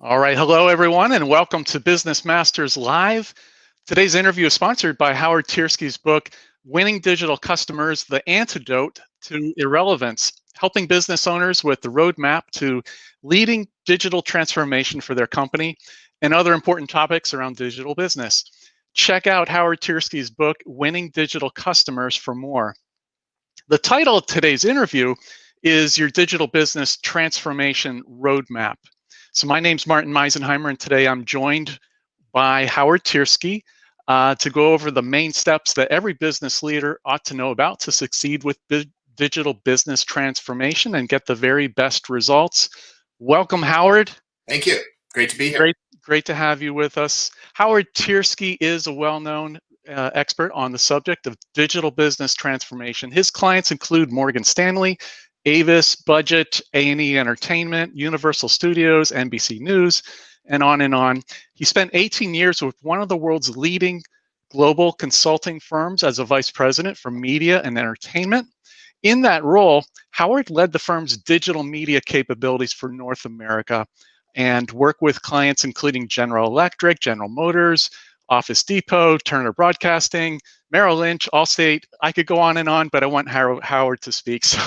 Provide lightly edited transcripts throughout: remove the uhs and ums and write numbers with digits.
All right. Hello, everyone, and welcome to Business Masters Live. Today's interview is sponsored by Howard Tiersky's book, Winning Digital Customers, The Antidote to Irrelevance, helping business owners with the roadmap to leading digital transformation for their company and other important topics around digital business. Check out Howard Tiersky's book, Winning Digital Customers, for more. The title of today's interview is Your Digital Business Transformation Roadmap. So my name's Martin Meisenheimer, and today I'm joined by Howard Tiersky to go over the main steps that every business leader ought to know about to succeed with digital business transformation and get the very best results. Welcome, Howard. Thank you. Great to be here. Great to have you with us. Howard Tiersky is a well-known expert on the subject of digital business transformation. His clients include Morgan Stanley, Avis, Budget, A&E Entertainment, Universal Studios, NBC News, and on and on. He spent 18 years with one of the world's leading global consulting firms as a vice president for media and entertainment. In that role, Howard led the firm's digital media capabilities for North America and worked with clients including General Electric, General Motors, Office Depot, Turner Broadcasting, Merrill Lynch, Allstate. I could go on and on, but I want Howard to speak. So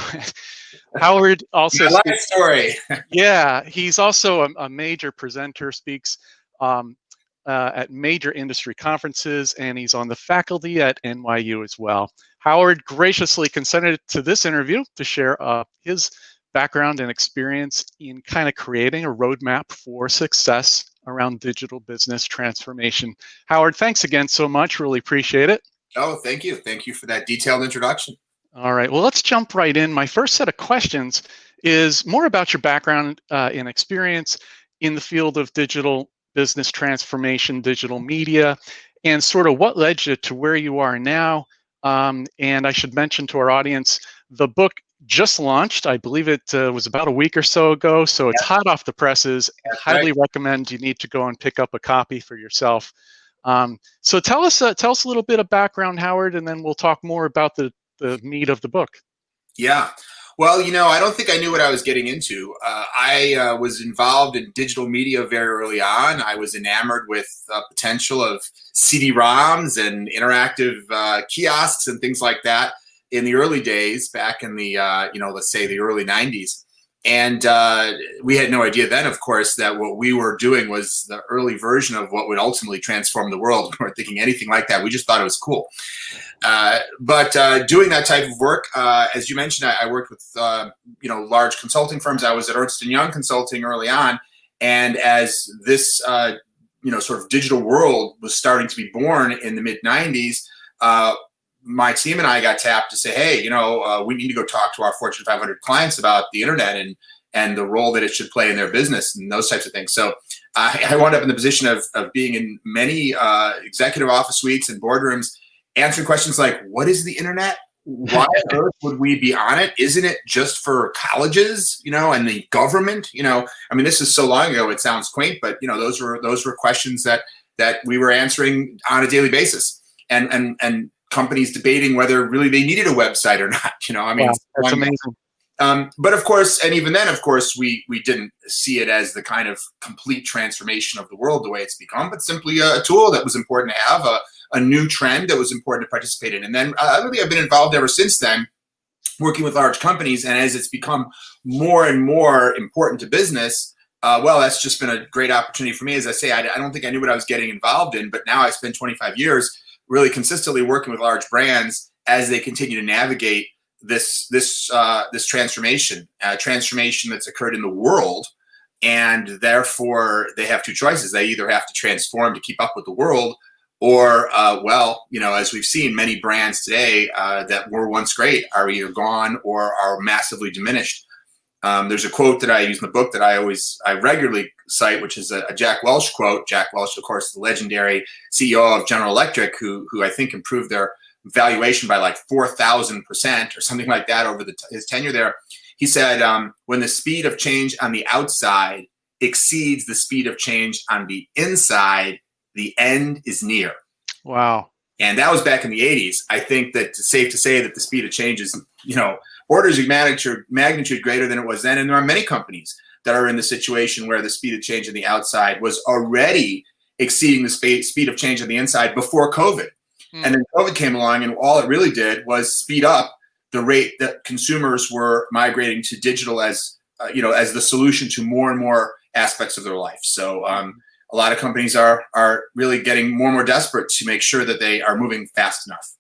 Howard also my life story. Yeah, he's also a major presenter, speaks at major industry conferences, and he's on the faculty at NYU as well. Howard graciously consented to this interview to share his background and experience in kind of creating a roadmap for success around digital business transformation. Howard, thanks again so much. Really appreciate it. Oh, thank you. Thank you for that detailed introduction. All right, well, let's jump right in. My first set of questions is more about your background and experience in the field of digital business transformation, digital media, and sort of what led you to where you are now. And I should mention to our audience, the book just launched. I believe it was about a week or so ago, so it's hot off the presses. Highly recommend you need to go and pick up a copy for yourself. So tell us a little bit of background, Howard, and then we'll talk more about the meat of the book. Yeah. Well, I don't think I knew what I was getting into. I was involved in digital media very early on. I was enamored with the potential of CD-ROMs and interactive kiosks and things like that in the early days, back in the, let's say the early 90s. And we had no idea then, of course, that what we were doing was the early version of what would ultimately transform the world. We weren't thinking anything like that. We just thought it was cool. But doing that type of work, as you mentioned, I worked with, large consulting firms. I was at Ernst & Young Consulting early on. And as this, sort of digital world was starting to be born in the mid-90s, my team and I got tapped to say, hey, we need to go talk to our Fortune 500 clients about the internet and the role that it should play in their business and those types of things. So I wound up in the position of being in many executive office suites and boardrooms, answering questions like, what is the internet? Why on earth would we be on it? Isn't it just for colleges, and the government? This is so long ago, it sounds quaint, but those were questions that we were answering on a daily basis. And companies debating whether really they needed a website or not. Wow, that's amazing. But of course, and even then, of course, we didn't see it as the kind of complete transformation of the world the way it's become, but simply a tool that was important to have, a new trend that was important to participate in. And then really I've been involved ever since then, working with large companies. And as it's become more and more important to business, that's just been a great opportunity for me. As I say, I don't think I knew what I was getting involved in, but now I spend 25 years really consistently working with large brands as they continue to navigate this transformation that's occurred in the world. And therefore, they have two choices. They either have to transform to keep up with the world, or, as we've seen, many brands today that were once great are either gone or are massively diminished. There's a quote that I use in the book that I regularly cite, which is a Jack Welch quote. Jack Welch, of course, the legendary CEO of General Electric, who I think improved their valuation by like 4,000% or something like that over his tenure there. He said, when the speed of change on the outside exceeds the speed of change on the inside, the end is near. Wow. And that was back in the 80s. I think that it's safe to say that the speed of change is, orders of magnitude greater than it was then. And there are many companies that are in the situation where the speed of change on the outside was already exceeding the speed of change on the inside before COVID. And then COVID came along, and all it really did was speed up the rate that consumers were migrating to digital as as the solution to more and more aspects of their life. So a lot of companies are really getting more and more desperate to make sure that they are moving fast enough.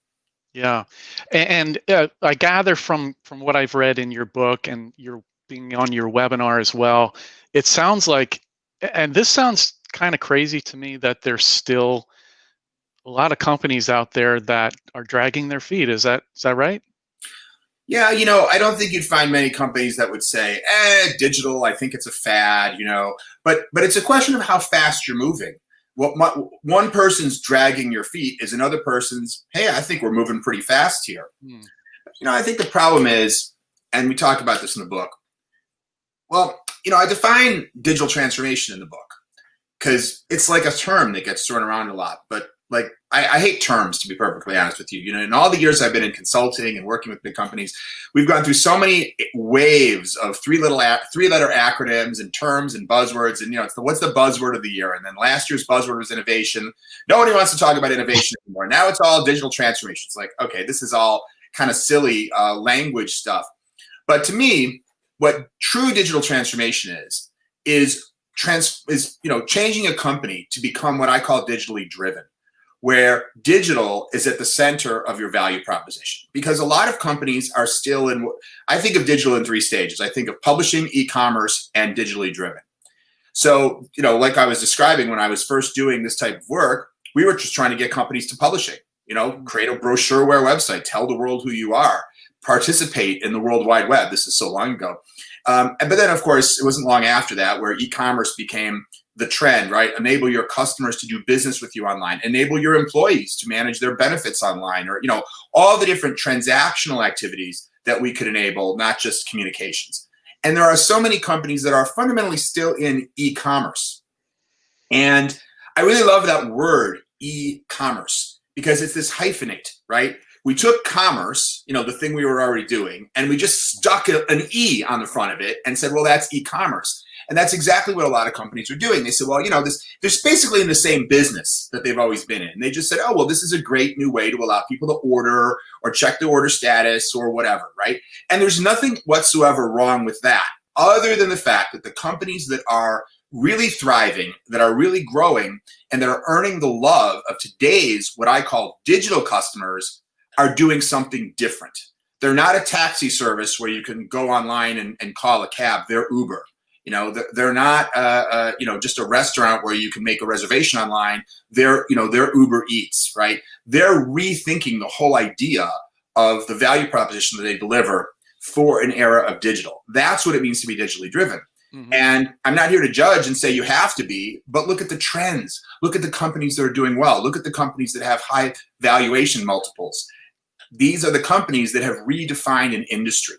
Yeah, and I gather from what I've read in your book and your being on your webinar as well, it sounds like, and this sounds kind of crazy to me, that there's still a lot of companies out there that are dragging their feet. Is that right? Yeah, I don't think you'd find many companies that would say, digital, I think it's a fad, but it's a question of how fast you're moving. One person's dragging your feet is another person's, hey, I think we're moving pretty fast here. I think the problem is, and we talk about this in the book, well, I define digital transformation in the book because it's like a term that gets thrown around a lot, but like I hate terms, to be perfectly honest with you. In all the years I've been in consulting and working with big companies, we've gone through so many waves of three-letter acronyms and terms and buzzwords. And what's the buzzword of the year? And then last year's buzzword was innovation. Nobody wants to talk about innovation anymore. Now it's all digital transformation. It's like, okay, this is all kind of silly language stuff. But to me, what true digital transformation is changing a company to become what I call digitally driven, where digital is at the center of your value proposition. Because a lot of companies are still I think of digital in three stages. I think of publishing, e-commerce, and digitally driven. So, like I was describing when I was first doing this type of work, we were just trying to get companies to publishing, create a brochureware website, tell the world who you are, participate in the World Wide Web. This is so long ago. But then, of course, it wasn't long after that where e-commerce became the trend, right? Enable your customers to do business with you online, enable your employees to manage their benefits online, or, all the different transactional activities that we could enable, not just communications. And there are so many companies that are fundamentally still in e-commerce. And I really love that word, e-commerce, because it's this hyphenate, right? We took commerce, the thing we were already doing, and we just stuck an E on the front of it and said, well, that's e-commerce. And that's exactly what a lot of companies are doing. They said, well, they're basically in the same business that they've always been in. And they just said, oh, well, this is a great new way to allow people to order or check the order status or whatever, right? And there's nothing whatsoever wrong with that, other than the fact that the companies that are really thriving, that are really growing, and that are earning the love of today's, what I call digital customers, are doing something different. They're not a taxi service where you can go online and call a cab. They're Uber. They're not, just a restaurant where you can make a reservation online. They're Uber Eats, right? They're rethinking the whole idea of the value proposition that they deliver for an era of digital. That's what it means to be digitally driven. Mm-hmm. And I'm not here to judge and say you have to be, but look at the trends. Look at the companies that are doing well. Look at the companies that have high valuation multiples. These are the companies that have redefined an industry.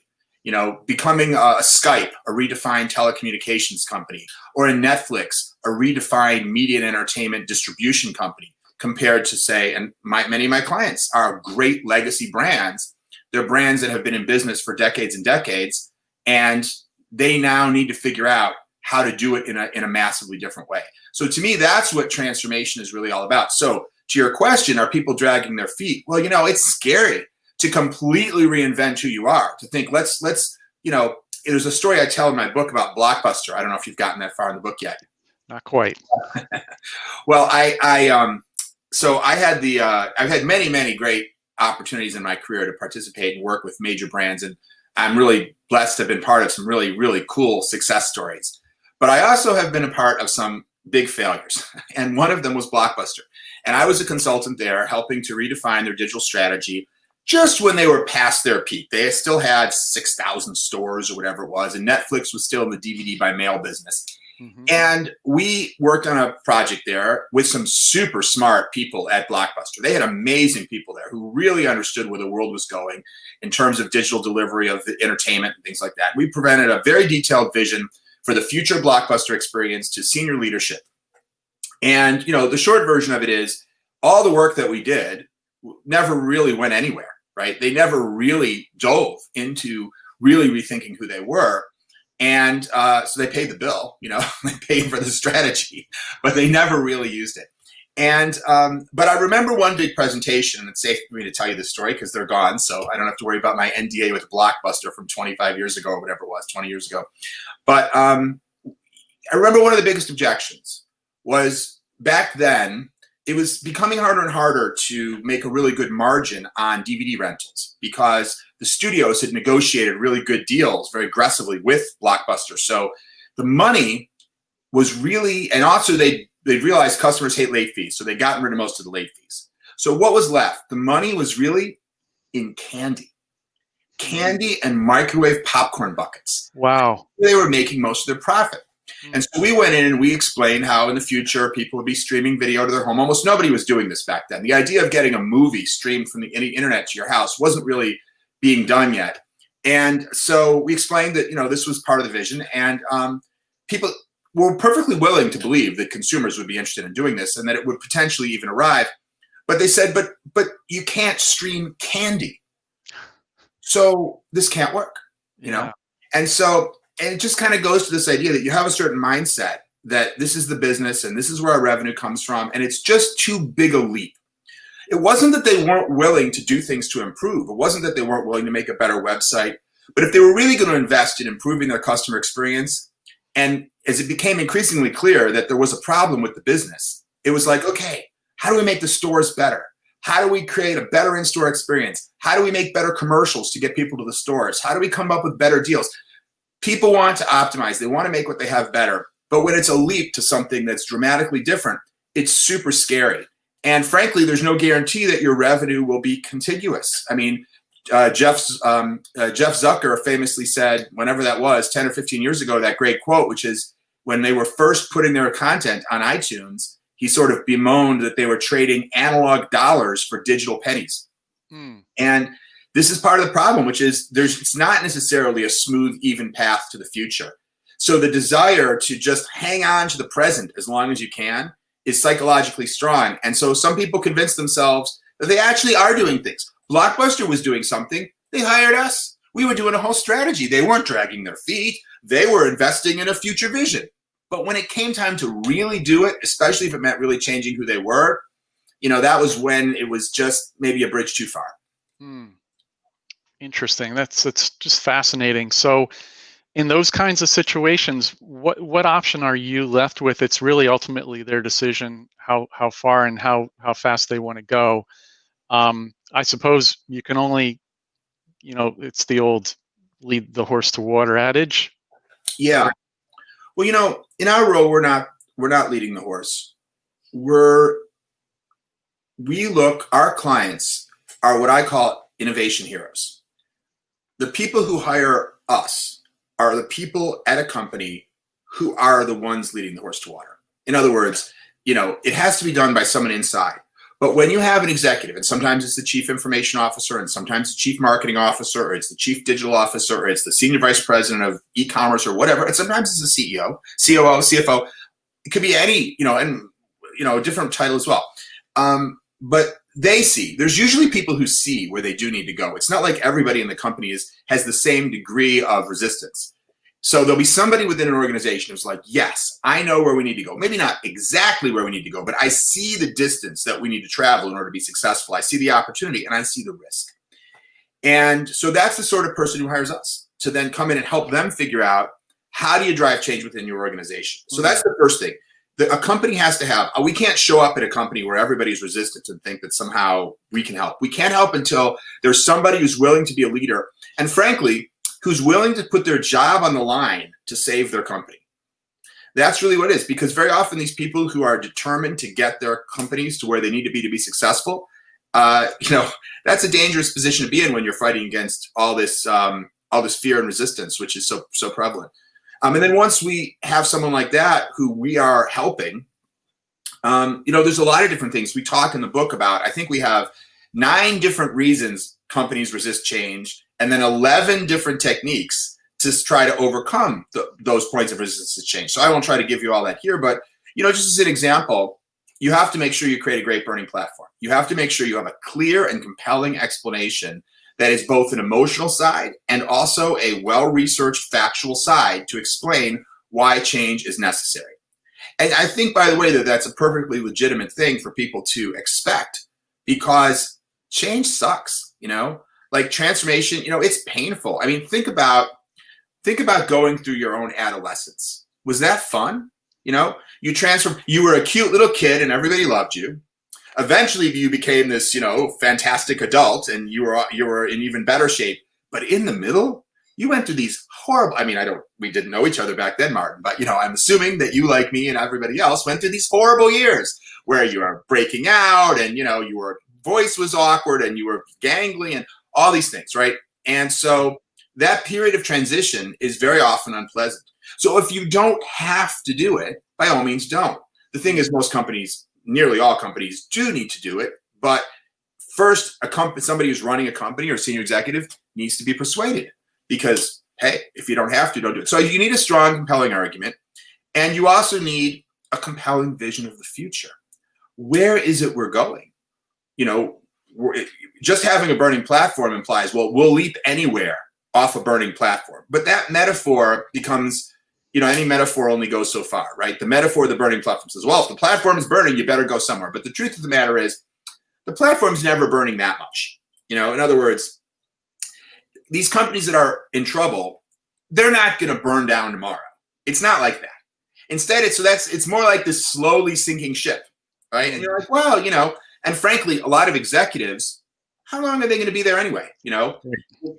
Becoming a Skype, a redefined telecommunications company, or a Netflix, a redefined media and entertainment distribution company, compared to, say, and many of my clients are great legacy brands. They're brands that have been in business for decades and decades, and they now need to figure out how to do it in a massively different way. So to me, that's what transformation is really all about. So to your question, are people dragging their feet? Well, it's scary to completely reinvent who you are, to think, let's there's a story I tell in my book about Blockbuster. I don't know if you've gotten that far in the book yet. Not quite. Well, I've had many great opportunities in my career to participate and work with major brands. And I'm really blessed to have been part of some really, really cool success stories. But I also have been a part of some big failures. And one of them was Blockbuster. And I was a consultant there helping to redefine their digital strategy just when they were past their peak. They still had 6,000 stores or whatever it was, and Netflix was still in the DVD by mail business. Mm-hmm. And we worked on a project there with some super smart people at Blockbuster. They had amazing people there who really understood where the world was going in terms of digital delivery of the entertainment and things like that. We presented a very detailed vision for the future Blockbuster experience to senior leadership. And, the short version of it is all the work that we did never really went anywhere, right? They never really dove into really rethinking who they were. And so they paid the bill, they paid for the strategy, but they never really used it. And but I remember one big presentation, and it's safe for me to tell you this story because they're gone, so I don't have to worry about my NDA with Blockbuster from 25 years ago or whatever it was, 20 years ago. But I remember one of the biggest objections was back then, it was becoming harder and harder to make a really good margin on DVD rentals because the studios had negotiated really good deals very aggressively with Blockbuster. So the money was really, and also they realized customers hate late fees, so they gotten rid of most of the late fees. So what was left? The money was really in candy and microwave popcorn buckets. Wow. They were making most of their profit. And so we went in and we explained how in the future people would be streaming video to their home. Almost nobody was doing this back then. The idea of getting a movie streamed from the internet to your house wasn't really being done yet. And so we explained that, this was part of the vision, and people were perfectly willing to believe that consumers would be interested in doing this and that it would potentially even arrive. But they said, but you can't stream candy. So this can't work, Yeah. And so, and it just kind of goes to this idea that you have a certain mindset that this is the business and this is where our revenue comes from. And it's just too big a leap. It wasn't that they weren't willing to do things to improve. It wasn't that they weren't willing to make a better website. But if they were really going to invest in improving their customer experience, and as it became increasingly clear that there was a problem with the business, it was like, okay, how do we make the stores better? How do we create a better in-store experience? How do we make better commercials to get people to the stores? How do we come up with better deals? People want to optimize. They want to make what they have better. But when it's a leap to something that's dramatically different, it's super scary. And frankly, there's no guarantee that your revenue will be contiguous. I mean, Jeff Zucker famously said, whenever that was, 10 or 15 years ago, that great quote, which is when they were first putting their content on iTunes, he sort of bemoaned that they were trading analog dollars for digital pennies. And this is part of the problem, which is it's not necessarily a smooth, even path to the future. So the desire to just hang on to the present as long as you can is psychologically strong. And so some people convince themselves that they actually are doing things. Blockbuster was doing something. They hired us. We were doing a whole strategy. They weren't dragging their feet. They were investing in a future vision. But when it came time to really do it, especially if it meant really changing who they were, that was when it was just maybe a bridge too far. Interesting. That's just fascinating. So in those kinds of situations, what option are you left with? It's really ultimately their decision how far and how fast they want to go. I suppose you can only, it's the old lead the horse to water adage. Yeah. Well, in our role, we're not leading the horse. Our clients are what I call innovation heroes. The people who hire us are the people at a company who are the ones leading the horse to water. In other words, it has to be done by someone inside. But when you have an executive, and sometimes it's the chief information officer, and sometimes the chief marketing officer, or it's the chief digital officer, or it's the senior vice president of e-commerce or whatever, and sometimes it's the CEO, COO, CFO. It could be any, and a different title as well. But there's usually people who see where they do need to go. It's not like everybody in the company has the same degree of resistance. So there'll be somebody within an organization who's like, yes, I know where we need to go. Maybe not exactly where we need to go, but I see the distance that we need to travel in order to be successful. I see the opportunity and I see the risk. And so that's the sort of person who hires us to then come in and help them figure out, how do you drive change within your organization? So that's the first thing. A company has to have, we can't show up at a company where everybody's resistant and think that somehow we can help. We can't help until there's somebody who's willing to be a leader. And frankly, who's willing to put their job on the line to save their company. That's really what it is, because very often these people who are determined to get their companies to where they need to be successful, that's a dangerous position to be in when you're fighting against all this fear and resistance, which is so prevalent. And then once we have someone like that who we are helping, there's a lot of different things we talk in the book about. I think we have 9 different reasons companies resist change, and then 11 different techniques to try to overcome those points of resistance to change. So I won't try to give you all that here, but just as an example, you have to make sure you create a great burning platform. You have to make sure you have a clear and compelling explanation that is both an emotional side and also a well-researched factual side to explain why change is necessary. And I think, by the way, that that's a perfectly legitimate thing for people to expect, because change sucks, like transformation, it's painful. I mean, think about going through your own adolescence. Was that fun? You transform, you were a cute little kid and everybody loved you. Eventually you became this, fantastic adult, and you were in even better shape. But in the middle, you went through these horrible, we didn't know each other back then, Martin, but I'm assuming that you, like me and everybody else, went through these horrible years where you were breaking out, and your voice was awkward and you were gangly and all these things, right? And so that period of transition is very often unpleasant. So if you don't have to do it, by all means don't. The thing is, most companies, nearly all companies, do need to do it. But first, somebody who's running a company or senior executive needs to be persuaded, because, hey, if you don't have to, don't do it. So you need a strong, compelling argument. And you also need a compelling vision of the future. Where is it we're going? Just having a burning platform implies, well, we'll leap anywhere off a burning platform. But that metaphor becomes, any metaphor only goes so far, right? The metaphor of the burning platform says, well, if the platform is burning, you better go somewhere. But the truth of the matter is, the platform's never burning that much. In other words, these companies that are in trouble, they're not going to burn down tomorrow. It's not like that. Instead, it's more like this slowly sinking ship, right? And you're like, well, and frankly, a lot of executives, how long are they going to be there anyway?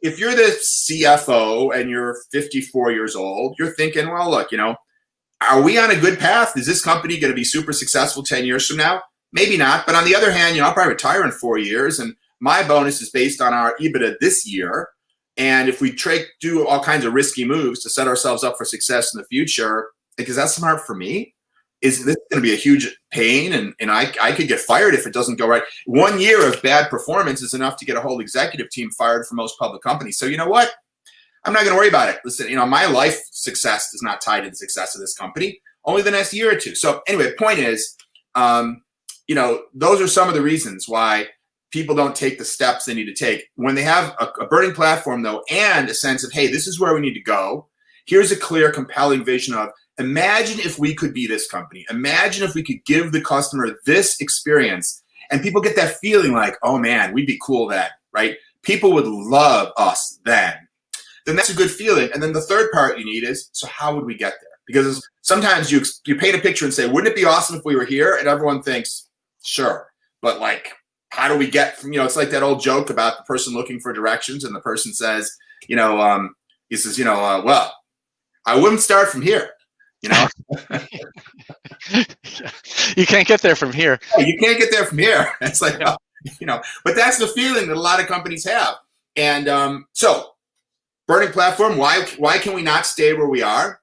If you're the CFO and you're 54 years old, you're thinking, well, look, are we on a good path? Is this company going to be super successful 10 years from now? Maybe not. But on the other hand, I'll probably retire in 4 years, and my bonus is based on our EBITDA this year. And if we do all kinds of risky moves to set ourselves up for success in the future, is that smart for me? Is this going to be a huge pain? And I could get fired if it doesn't go right. 1 year of bad performance is enough to get a whole executive team fired for most public companies. So you know what? I'm not going to worry about it. Listen, my life success is not tied to the success of this company, only the next year or two. So anyway, point is, those are some of the reasons why people don't take the steps they need to take. When they have a burning platform, though, and a sense of, hey, this is where we need to go. Here's a clear, compelling vision of, imagine if we could be this company. Imagine if we could give the customer this experience. And people get that feeling like, oh man, we'd be cool then, right? People would love us then. Then that's a good feeling. And then the third part you need is, so how would we get there? Because sometimes you paint a picture and say, wouldn't it be awesome if we were here? And everyone thinks, sure. But like, how do we get from, it's like that old joke about the person looking for directions, and the person says, he says, well, I wouldn't start from here. You can't get there from here. Oh, you can't get there from here. It's like, yeah. But that's the feeling that a lot of companies have. And so burning platform, why can we not stay where we are?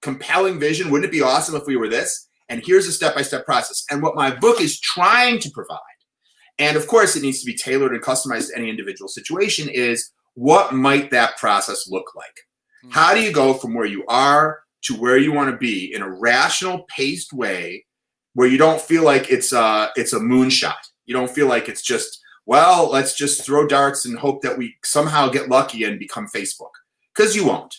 Compelling vision. Wouldn't it be awesome if we were this? And here's a step-by-step process. And what my book is trying to provide, and of course it needs to be tailored and customized to any individual situation, is what might that process look like? Mm-hmm. How do you go from where you are to where you want to be in a rational, paced way, where you don't feel like it's a moonshot. You don't feel like it's just, well, let's just throw darts and hope that we somehow get lucky and become Facebook, because you won't.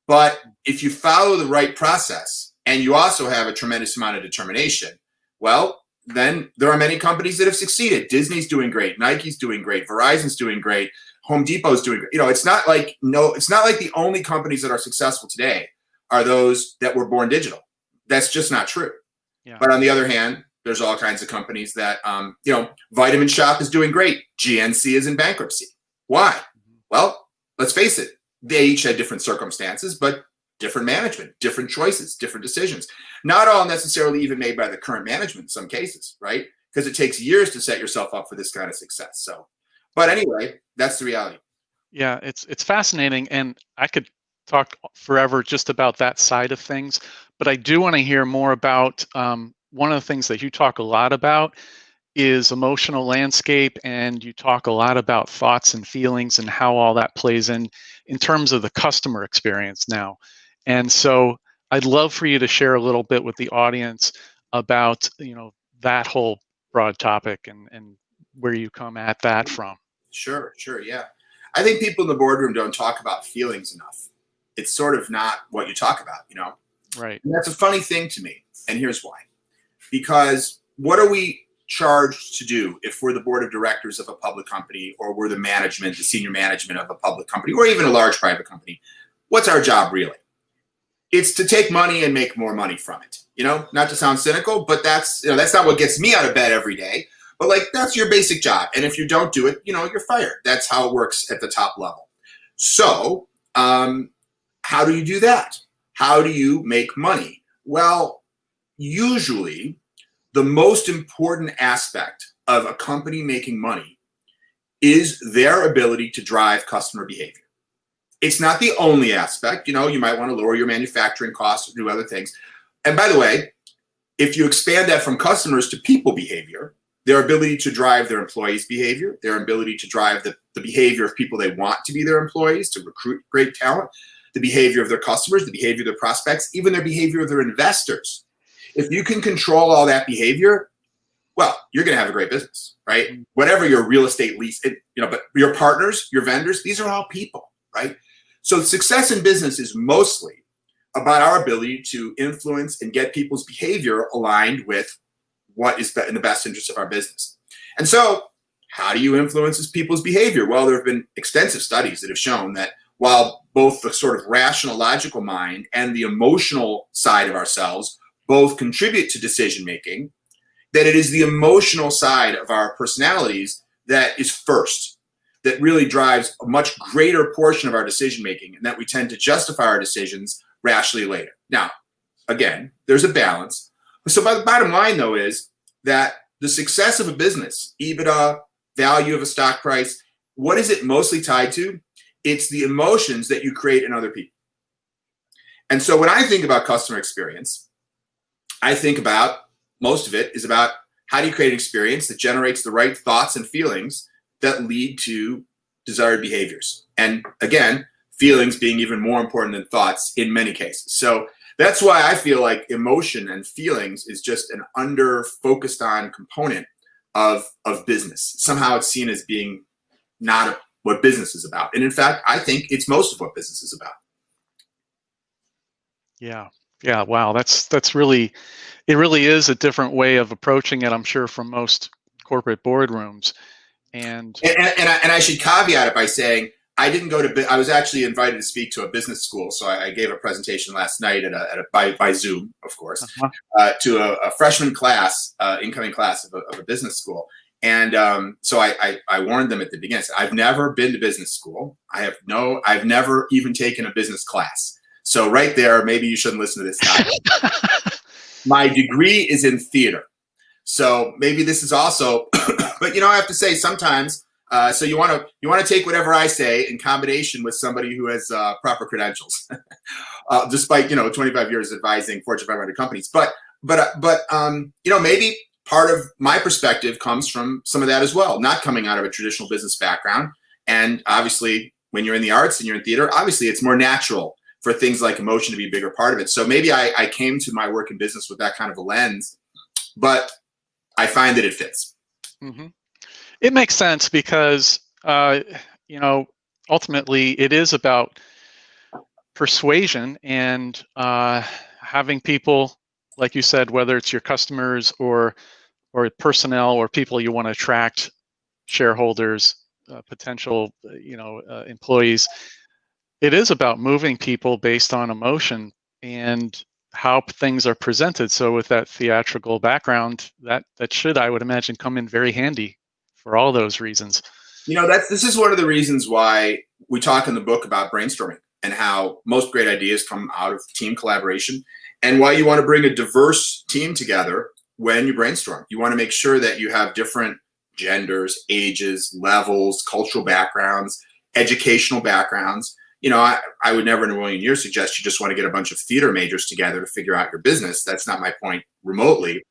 But if you follow the right process and you also have a tremendous amount of determination, well, then there are many companies that have succeeded. Disney's doing great. Nike's doing great. Verizon's doing great. Home Depot's doing great. It's not like the only companies that are successful today are those that were born digital. That's just not true. Yeah. But on the other hand, there's all kinds of companies that, Vitamin Shoppe is doing great. GNC is in bankruptcy. Why? Mm-hmm. Well, let's face it. They each had different circumstances, but different management, different choices, different decisions. Not all necessarily even made by the current management in some cases, right? Because it takes years to set yourself up for this kind of success. So, but anyway, that's the reality. Yeah, it's fascinating, and I could talk forever just about that side of things, but I do want to hear more about one of the things that you talk a lot about is emotional landscape, and you talk a lot about thoughts and feelings and how all that plays in terms of the customer experience now. And so I'd love for you to share a little bit with the audience about that whole broad topic and where you come at that from. Sure, yeah. I think people in the boardroom don't talk about feelings enough. It's sort of not what you talk about, you know? Right. And that's a funny thing to me. And here's why. Because what are we charged to do if we're the board of directors of a public company, or we're the management, the senior management of a public company, or even a large private company? What's our job really? It's to take money and make more money from it. You know, not to sound cynical, but that's, you know, that's not what gets me out of bed every day. But like, that's your basic job. And if you don't do it, you know, you're fired. That's how it works at the top level. So how do you do that? How do you make money? Well, usually the most important aspect of a company making money is their ability to drive customer behavior. It's not the only aspect. You know, you might want to lower your manufacturing costs or do other things. And by the way, if you expand that from customers to people behavior, their ability to drive their employees' behavior, their ability to drive the behavior of people they want to be their employees, to recruit great talent, the behavior of their customers, the behavior of their prospects, even their behavior of their investors. If you can control all that behavior, well, you're going to have a great business, right? Whatever your real estate lease, you know, but your partners, your vendors, these are all people, right? So success in business is mostly about our ability to influence and get people's behavior aligned with what is in the best interest of our business. And so how do you influence people's behavior? Well, there have been extensive studies that have shown that while both the sort of rational, logical mind and the emotional side of ourselves both contribute to decision making, that it is the emotional side of our personalities that is first, that really drives a much greater portion of our decision making, and that we tend to justify our decisions rationally later. Now, again, there's a balance. So the bottom line, though, is that the success of a business, EBITDA, value of a stock price, what is it mostly tied to? It's the emotions that you create in other people. And so when I think about customer experience, I think about, most of it is about how do you create an experience that generates the right thoughts and feelings that lead to desired behaviors. And again, feelings being even more important than thoughts in many cases. So that's why I feel like emotion and feelings is just an under-focused on component of business. Somehow it's seen as being not what business is about. And in fact, I think it's most of what business is about. Yeah. Yeah. Wow. That's really, it really is a different way of approaching it, I'm sure, from most corporate boardrooms. And I should caveat it by saying I didn't go to. I was actually invited to speak to a business school, so I gave a presentation last night by Zoom, of course, to a freshman class, incoming class of a business school. And so I warned them at the beginning. I said, I've never been to business school. I've never even taken a business class. So right there, maybe you shouldn't listen to this guy. My degree is in theater. So maybe this is also, but you know, I have to say sometimes, so you want to take whatever I say in combination with somebody who has proper credentials, despite, you know, 25 years advising Fortune 500 companies. But you know, maybe part of my perspective comes from some of that as well, not coming out of a traditional business background. And obviously, when you're in the arts and you're in theater, obviously it's more natural for things like emotion to be a bigger part of it. So maybe I came to my work in business with that kind of a lens, but I find that it fits. mm-hmm. It makes sense because, you know, ultimately it is about persuasion and having people, like you said, whether it's your customers or personnel or people you want to attract, shareholders, potential, you know, employees. It is about moving people based on emotion and how things are presented. So with that theatrical background, that should, I would imagine, come in very handy for all those reasons. You know, this is one of the reasons why we talk in the book about brainstorming and how most great ideas come out of team collaboration, and why you want to bring a diverse team together when you brainstorm. You want to make sure that you have different genders, ages, levels, cultural backgrounds, educational backgrounds. You know, I would never in a million years suggest you just want to get a bunch of theater majors together to figure out your business. That's not my point remotely.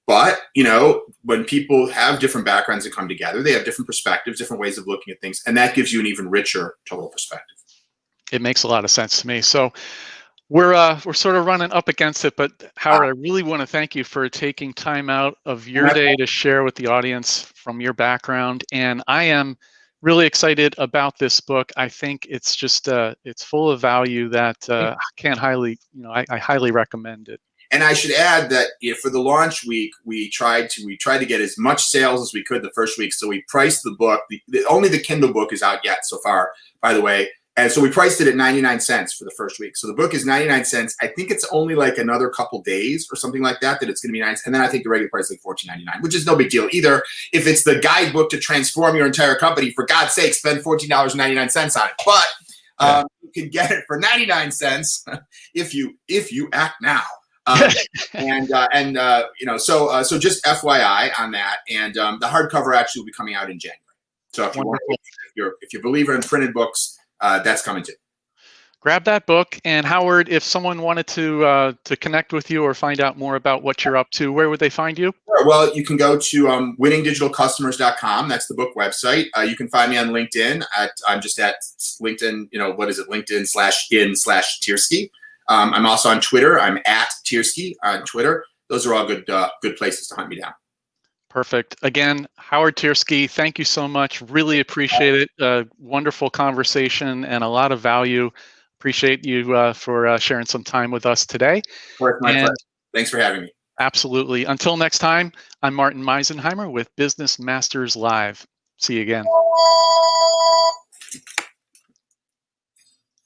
But, you know, when people have different backgrounds that come together, they have different perspectives, different ways of looking at things, and that gives you an even richer total perspective. It makes a lot of sense to me. So we're sort of running up against it, but Howard, I really want to thank you for taking time out of your day to share with the audience from your background. And I am really excited about this book. I think it's just it's full of value that I can't highly, I highly recommend it. And I should add that for the launch week, we tried to get as much sales as we could the first week. So we priced the book. Only the Kindle book is out yet so far, by the way. And so we priced it at 99 cents for the first week. So the book is 99 cents. I think it's only like another couple days or something like that it's going to be nice. And then I think the regular price is like $14.99, which is no big deal either. If it's the guidebook to transform your entire company, for God's sake, spend $14.99 on it. But you can get it for 99 cents if you act now. So just FYI on that. And the hardcover actually will be coming out in January. So if you're a believer in printed books, that's coming too. Grab that book. And Howard, if someone wanted to connect with you or find out more about what you're up to, where would they find you? Sure. Well, you can go to winningdigitalcustomers.com. That's the book website. You can find me on LinkedIn. I'm just at LinkedIn. What is it? LinkedIn/in/Tiersky. I'm also on Twitter. I'm at Tiersky on Twitter. Those are all good places to hunt me down. Perfect. Again, Howard Tiersky, thank you so much. Really appreciate it. Wonderful conversation and a lot of value. Appreciate you for sharing some time with us today. Of course, my pleasure. Thanks for having me. Absolutely. Until next time, I'm Martin Meisenheimer with Business Masters Live. See you again.